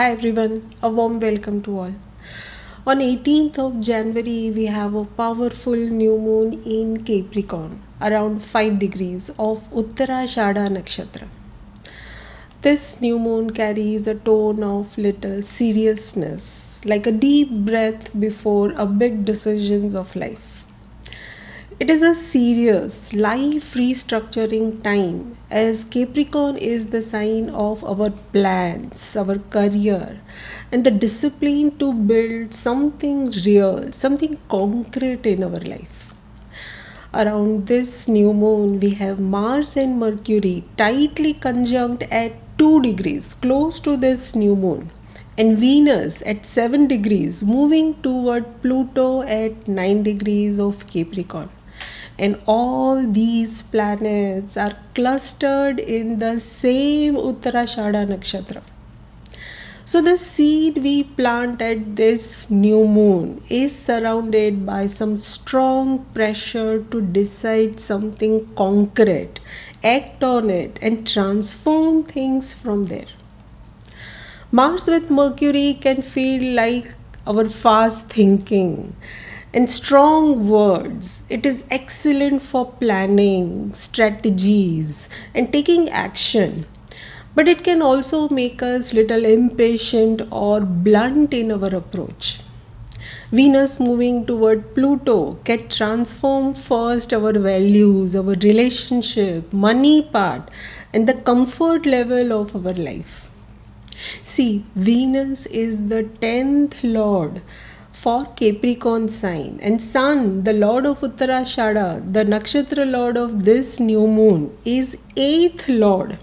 Hi everyone, a warm welcome to all. On 18th of January, we have a powerful new moon in Capricorn, around 5 degrees of Uttarashada Nakshatra. This new moon carries a tone of little seriousness, like a deep breath before a big decisions of life. It is a serious, life restructuring time as Capricorn is the sign of our plans, our career, and the discipline to build something real, something concrete in our life. Around this new moon, we have Mars and Mercury tightly conjunct at 2 degrees close to this new moon, and Venus at 7 degrees moving toward Pluto at 9 degrees of Capricorn. And all these planets are clustered in the same Uttarashada nakshatra. So the seed we plant at this new moon is surrounded by some strong pressure to decide something concrete, act on it, and transform things from there. Mars with Mercury can feel like our fast thinking and strong words. It is excellent for planning, strategies, and taking action. But it can also make us little impatient or blunt in our approach. Venus moving toward Pluto can transform first our values, our relationship, money part, and the comfort level of our life. See, Venus is the 10th lord for Capricorn sign, and Sun, the lord of Uttarashada, the nakshatra lord of this new moon, is 8th lord.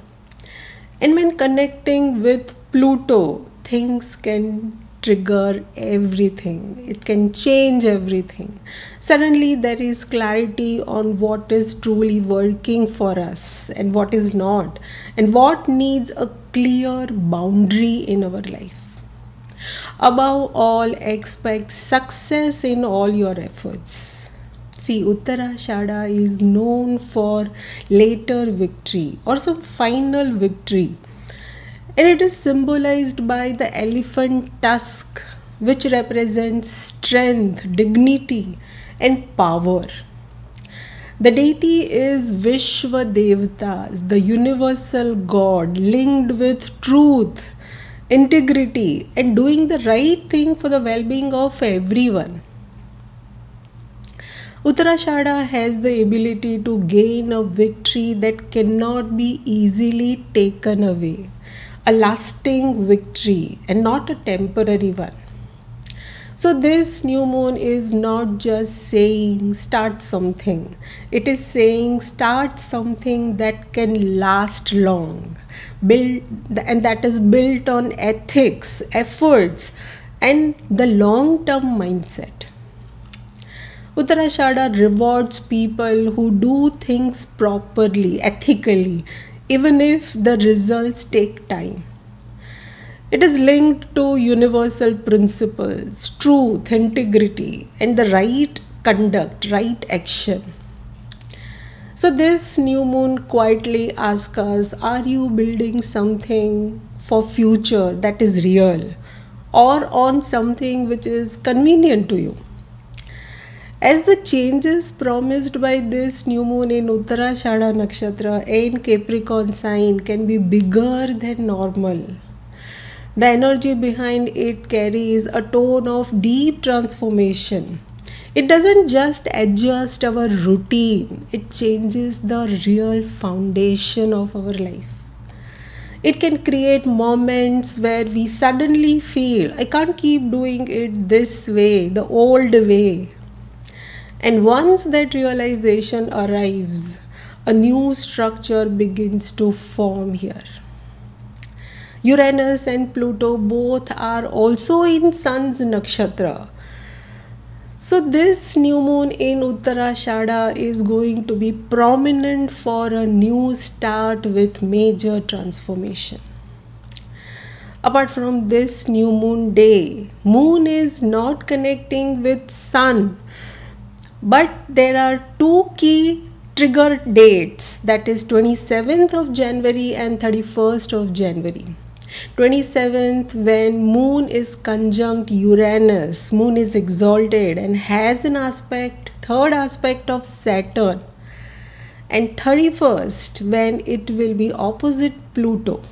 And when connecting with Pluto, things can trigger everything. It can change everything. Suddenly, there is clarity on what is truly working for us and what is not, and what needs a clear boundary in our life. Above all, expect success in all your efforts. See, Uttarashada is known for later victory or some final victory, and it is symbolized by the elephant tusk, which represents strength, dignity, and power. The deity is Vishwa Devatas, the universal God linked with truth, integrity, and doing the right thing for the well being of everyone. Uttarashada has the ability to gain a victory that cannot be easily taken away, a lasting victory and not a temporary one. So, this new moon is not just saying start something, it is saying start something that can last long, build, and that is built on ethics, efforts, and the long term mindset. Uttarashada rewards people who do things properly, ethically, even if the results take time. It is linked to universal principles, truth, integrity, and the right conduct, right action. So, this new moon quietly asks us, are you building something for future that is real or on something which is convenient to you? As the changes promised by this new moon in Uttarashada Nakshatra and Capricorn sign can be bigger than normal, the energy behind it carries a tone of deep transformation. It doesn't just adjust our routine, it changes the real foundation of our life. It can create moments where we suddenly feel, I can't keep doing it this way, the old way. And once that realization arrives, a new structure begins to form here. Uranus and Pluto both are also in Sun's nakshatra. So, this new moon in Uttarashada is going to be prominent for a new start with major transformation. Apart from this new moon day, moon is not connecting with sun, but there are two key trigger dates, that is 27th of January and 31st of January. 27th, when moon is conjunct Uranus, moon is exalted and has an aspect, third aspect of Saturn. And 31st, when it will be opposite Pluto.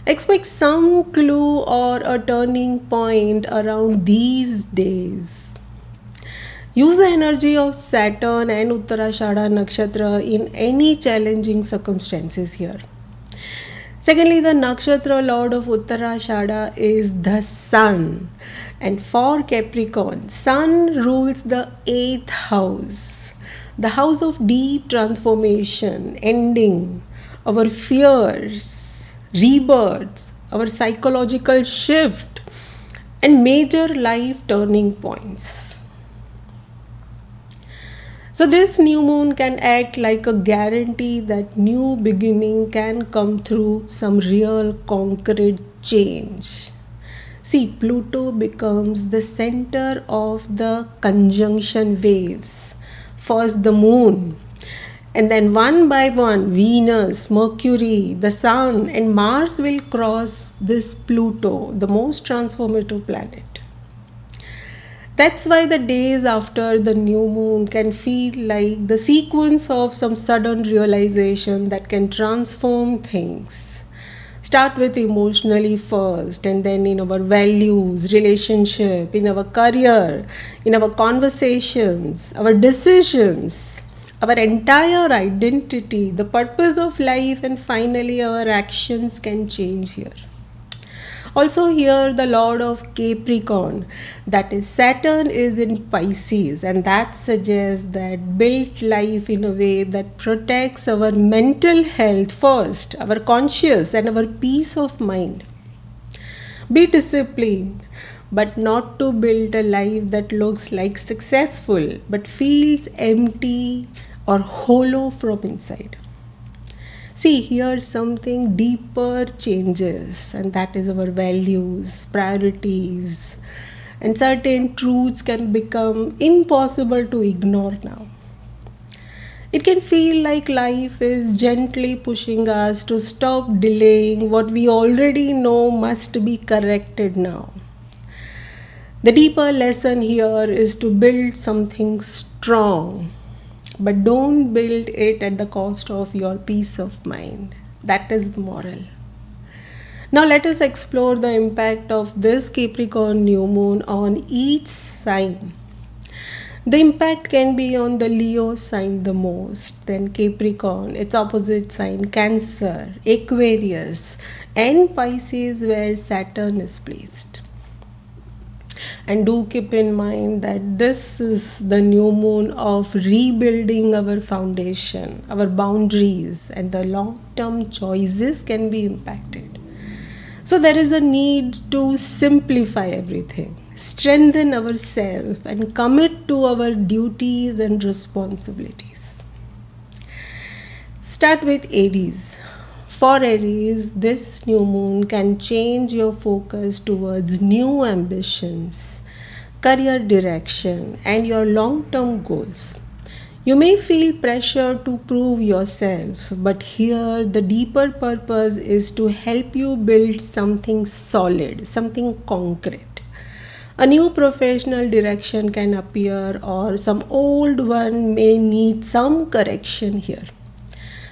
Expect some clue or a turning point around these days. Use the energy of Saturn and Uttarashada Nakshatra in any challenging circumstances here. Secondly, the nakshatra lord of Uttarashada is the Sun. And for Capricorn, Sun rules the 8th house, the house of deep transformation, ending, our fears, rebirths, our psychological shift, and major life turning points. So this new moon can act like a guarantee that new beginning can come through some real concrete change. See, Pluto becomes the center of the conjunction waves. First the moon, and then one by one Venus, Mercury, the Sun and Mars will cross this Pluto, the most transformative planet. That's why the days after the new moon can feel like the sequence of some sudden realization that can transform things. Start with emotionally first, and then in our values, relationship, in our career, in our conversations, our decisions, our entire identity, the purpose of life, and finally our actions can change here. Also here the lord of Capricorn, that is Saturn, is in Pisces, and that suggests that build life in a way that protects our mental health first, our conscious and our peace of mind. Be disciplined, but not to build a life that looks like successful but feels empty or hollow from inside. See, here something deeper changes, and that is our values, priorities, and certain truths can become impossible to ignore now. It can feel like life is gently pushing us to stop delaying what we already know must be corrected now. The deeper lesson here is to build something strong, but don't build it at the cost of your peace of mind. That is the moral. Now let us explore the impact of this Capricorn new moon on each sign. The impact can be on the Leo sign the most, then Capricorn, its opposite sign Cancer, Aquarius, and Pisces where Saturn is placed. And do keep in mind that this is the new moon of rebuilding our foundation, our boundaries, and the long-term choices can be impacted. So there is a need to simplify everything, strengthen ourselves, and commit to our duties and responsibilities. Start with Aries. For Aries, this new moon can change your focus towards new ambitions, career direction, and your long-term goals. You may feel pressure to prove yourself, but here the deeper purpose is to help you build something solid, something concrete. A new professional direction can appear, or some old one may need some correction here.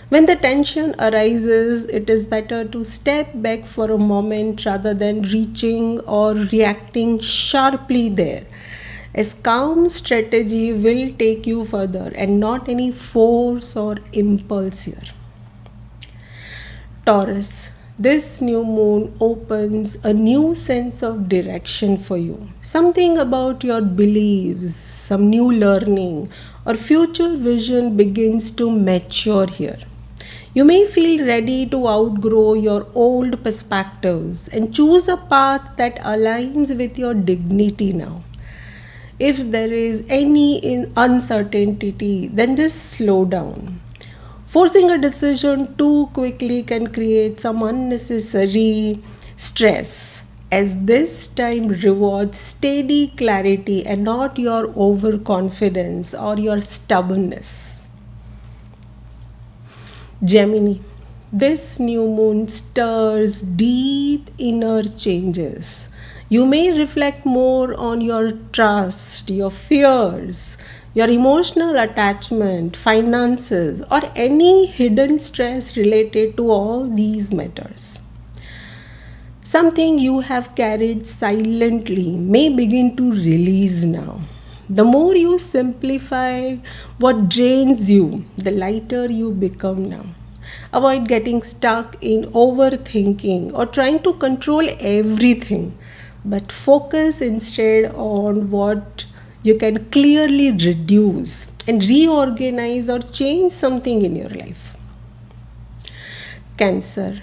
When the tension arises, it is better to step back for a moment rather than reaching or reacting sharply there. A calm strategy will take you further and not any force or impulse here. Taurus, this new moon opens a new sense of direction for you. Something about your beliefs, some new learning, or future vision begins to mature here. You may feel ready to outgrow your old perspectives and choose a path that aligns with your dignity now. If there is any uncertainty, then just slow down. Forcing a decision too quickly can create some unnecessary stress, as this time rewards steady clarity and not your overconfidence or your stubbornness. Gemini, This new moon stirs deep inner changes. You may reflect more on your trust, your fears, your emotional attachment, finances, or any hidden stress related to all these matters. Something you have carried silently may begin to release now. The more you simplify what drains you, the lighter you become now. Avoid getting stuck in overthinking or trying to control everything, but focus instead on what you can clearly reduce and reorganize or change something in your life. Cancer.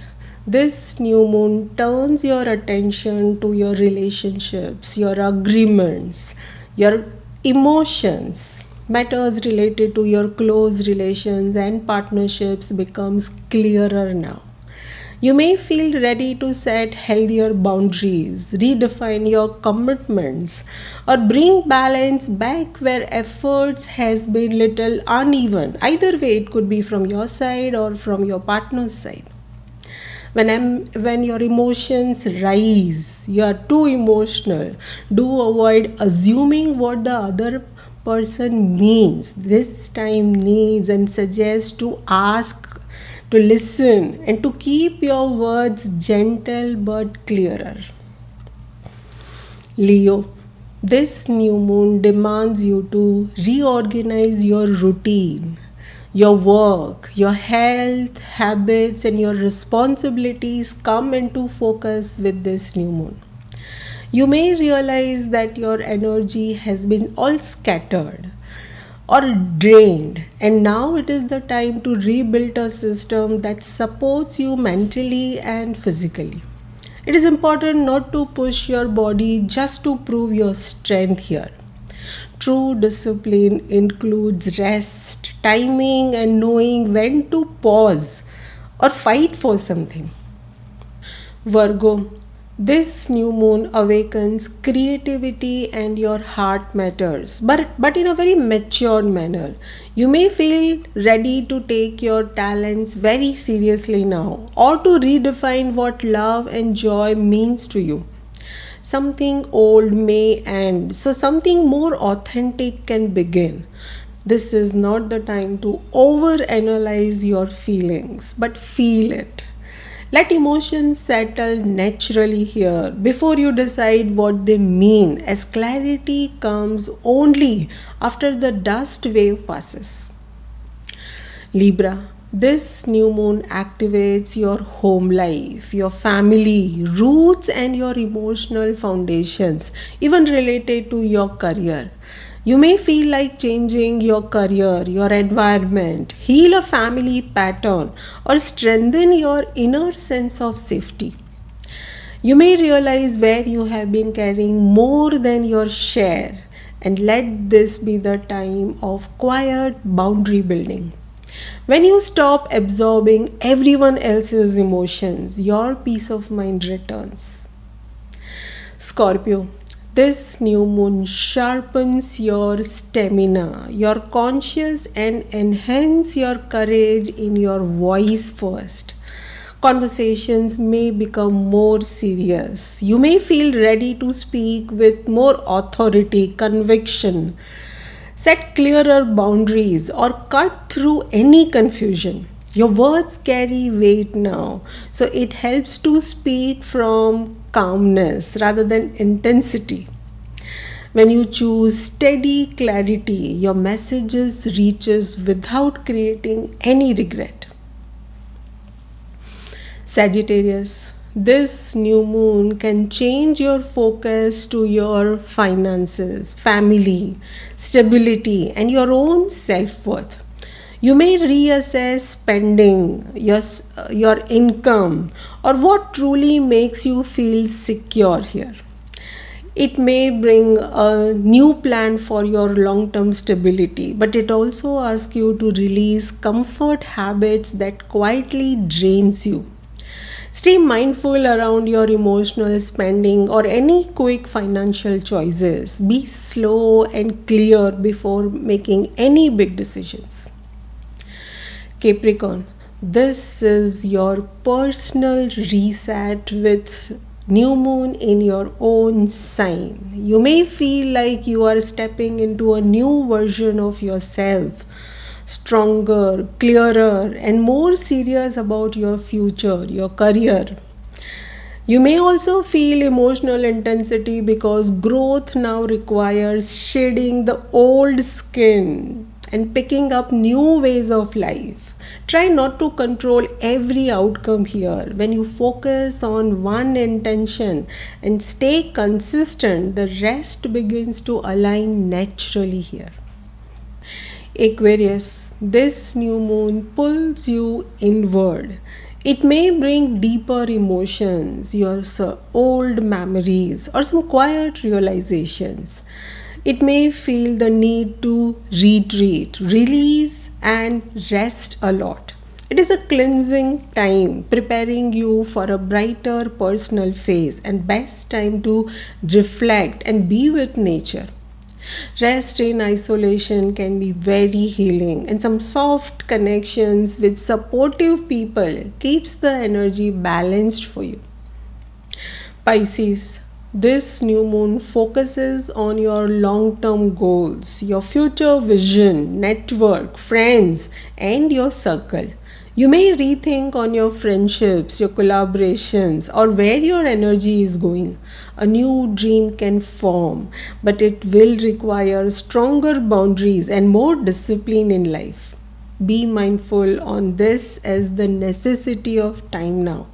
This new moon turns your attention to your relationships, your agreements, your emotions. Matters related to your close relations and partnerships becomes clearer now. You may feel ready to set healthier boundaries, redefine your commitments, or bring balance back where efforts has been little uneven. Either way, it could be from your side or from your partner's side. When your emotions rise, you are too emotional. Do avoid assuming what the other person means. This time needs and suggests to ask, to listen, and to keep your words gentle but clearer. Leo, this new moon demands you to reorganize your routine, your work, your health, habits, and your responsibilities come into focus with this new moon. You may realize that your energy has been all scattered or drained, and now it is the time to rebuild a system that supports you mentally and physically. It is important not to push your body just to prove your strength here. True discipline includes rest, timing, and knowing when to pause or fight for something. Virgo, this new moon awakens creativity and your heart matters, but in a very matured manner. You may feel ready to take your talents very seriously now or to redefine what love and joy means to you. Something old may end, so something more authentic can begin. This is not the time to overanalyze your feelings, but feel it. Let emotions settle naturally here before you decide what they mean, as clarity comes only after the dust wave passes. Libra, this new moon activates your home life, your family, roots, and your emotional foundations, even related to your career. You may feel like changing your career, your environment, heal a family pattern, or strengthen your inner sense of safety. You may realize where you have been carrying more than your share, and let this be the time of quiet boundary building. When you stop absorbing everyone else's emotions, your peace of mind returns. Scorpio, this new moon sharpens your stamina, your conscious, and enhance your courage in your voice first. Conversations may become more serious. You may feel ready to speak with more authority, conviction, set clearer boundaries, or cut through any confusion. Your words carry weight now, so it helps to speak from calmness rather than intensity. When you choose steady clarity, your messages reaches without creating any regret. Sagittarius, this new moon can change your focus to your finances, family, stability, and your own self worth. You may reassess spending, your income, or what truly makes you feel secure here. It may bring a new plan for your long term stability, but it also asks you to release comfort habits that quietly drains you. Stay mindful around your emotional spending or any quick financial choices. Be slow and clear before making any big decisions. Capricorn, This is your personal reset with new moon in your own sign. You may feel like you are stepping into a new version of yourself, stronger, clearer, and more serious about your future, your career. You may also feel emotional intensity because growth now requires shedding the old skin and picking up new ways of life. Try not to control every outcome here. When you focus on one intention and stay consistent, the rest begins to align naturally here. Aquarius, this new moon pulls you inward. It may bring deeper emotions, your old memories, or some quiet realizations. It may feel the need to retreat, release, and rest a lot. It is a cleansing time, preparing you for a brighter personal phase and best time to reflect and be with nature. Rest in isolation can be very healing, and some soft connections with supportive people keeps the energy balanced for you. Pisces, this new moon focuses on your long term goals, your future vision, network, friends, and your circle. You may rethink on your friendships, your collaborations, or where your energy is going. A new dream can form, but it will require stronger boundaries and more discipline in life. Be mindful on this as the necessity of time now.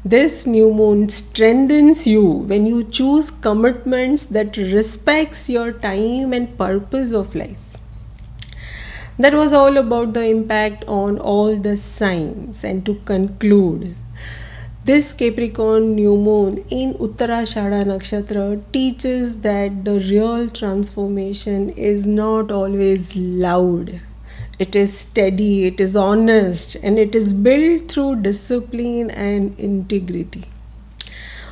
This new moon strengthens you when you choose commitments that respects your time and purpose of life. That was all about the impact on all the signs. And to conclude, this Capricorn new moon in Uttarashada Nakshatra teaches that the real transformation is not always loud. It is steady, it is honest, and it is built through discipline and integrity.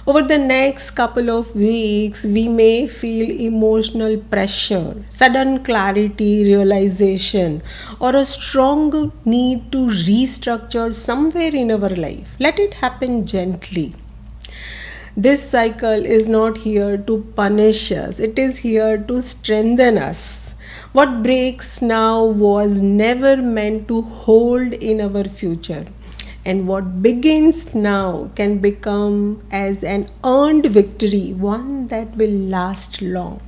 Over the next couple of weeks, we may feel emotional pressure, sudden clarity, realization, or a strong need to restructure somewhere in our life. Let it happen gently. This cycle is not here to punish us, it is here to strengthen us. What breaks now was never meant to hold in our future. And what begins now can become as an earned victory, one that will last long.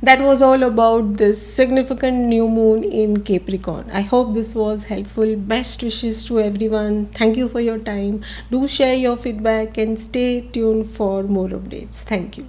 That was all about this significant new moon in Capricorn. I hope this was helpful. Best wishes to everyone. Thank you for your time. Do share your feedback and stay tuned for more updates. Thank you.